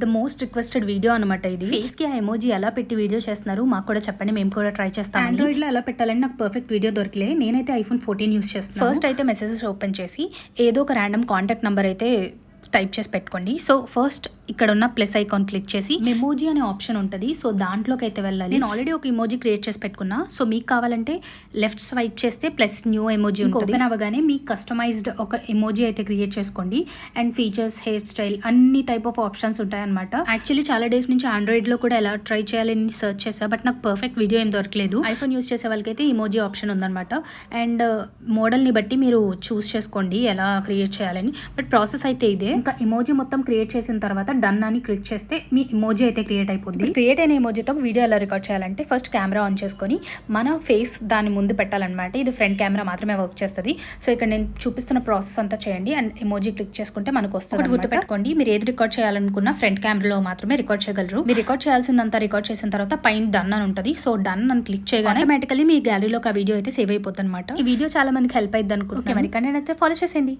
The most requested video అనమాట ఇది. ఫేస్కి ఆ ఎమోజీ ఎలా పెట్టి వీడియో చేస్తున్నారు మాకు కూడా చెప్పండి, మేము కూడా ట్రై చేస్తాం. ఆండ్రాయిడ్లో ఎలా పెట్టాలని నాకు పర్ఫెక్ట్ వీడియో దొరికిలే. నేనైతే iPhone 14 యూస్ చేస్తాను. ఫస్ట్ అయితే మెసేజెస్ ఓపెన్ చేసి ఏదో ఒక ర్యాండమ్ కాంటాక్ట్ నెంబర్ అయితే టైప్ చేసి పెట్టుకోండి. సో ఫస్ట్ ఇక్కడ ఉన్న ప్లస్ ఐకాన్ క్లిక్ చేసి మెమోజీ అనే ఆప్షన్ ఉంటుంది. సో దాంట్లోకి అయితే వెళ్ళాలి. నేను ఆల్రెడీ ఒక ఎమోజీ క్రియేట్ చేసి పెట్టుకున్నా. సో మీకు కావాలంటే లెఫ్ట్ స్వైప్ చేస్తే ప్లస్ న్యూ ఎమోజీ ఉంటుంది. ఓపెన్ అవ్వగానే మీకు కస్టమైజ్డ్ ఒక ఎమోజీ అయితే క్రియేట్ చేసుకోండి. అండ్ ఫీచర్స్, హెయిర్ స్టైల్ అన్ని టైప్ ఆఫ్ ఆప్షన్స్ ఉంటాయన్నమాట. యాక్చువల్లీ చాలా డేస్ నుంచి ఆండ్రాయిడ్లో కూడా ఎలా ట్రై చేయాలని సర్చ్ చేసా, బట్ నాకు పర్ఫెక్ట్ వీడియో ఏం దొరకలేదు. ఐఫోన్ యూస్ చేసే వాళ్ళకైతే ఎమోజీ ఆప్షన్ ఉందన్నమాట. అండ్ మోడల్ని బట్టి మీరు చూస్ చేసుకోండి ఎలా క్రియేట్ చేయాలని. బట్ ప్రాసెస్ అయితే ఇదే. ఇంకా ఎమోజీ మొత్తం క్రియేట్ చేసిన తర్వాత డన్ అని క్లిక్ చేస్తే మీ ఎమోజీ అయితే క్రియేట్ అయిపోద్ది. క్రియేట్ అయిన ఎమోజీతో వీడియో ఎలా రికార్డ్ చేయాలంటే ఫస్ట్ కెమెరా ఆన్ చేసుకొని మన ఫేస్ దాని ముందు పెట్టాలన్నమాట. ఇది ఫ్రంట్ కెమెరా మాత్రమే వర్క్ చేస్తుంది. సో ఇక్కడ నేను చూపిస్తున్న ప్రాసెస్ అంతా చేయండి అండ్ ఎమోజీ క్లిక్ చేసుకుంటే మనకు వస్తుంది. గుర్తుపెట్టుకోండి, మీరు ఏది రికార్డ్ చేయాలనుకున్నా ఫ్రంట్ కెమెరాలో మాత్రమే రికార్డ్ చేయగలరు. మీరు రికార్డ్ చేయాల్సిందంతా రికార్డ్ చేసిన తర్వాత పైన డన్ అని ఉంటుంది. సో డన్ అని క్లిక్ చేయగానే ఆటోమేటికల్లీ మీ గ్యాలరీలో ఆ వీడియో అయితే సేవ్ అయిపోతుంది అనమాట. ఈ వీడియో చాలా మందికి హెల్ప్ అయింది అనుకుంటున్నాను. మరి కంటెంట్ అయితే ఫాలో చేసేయండి.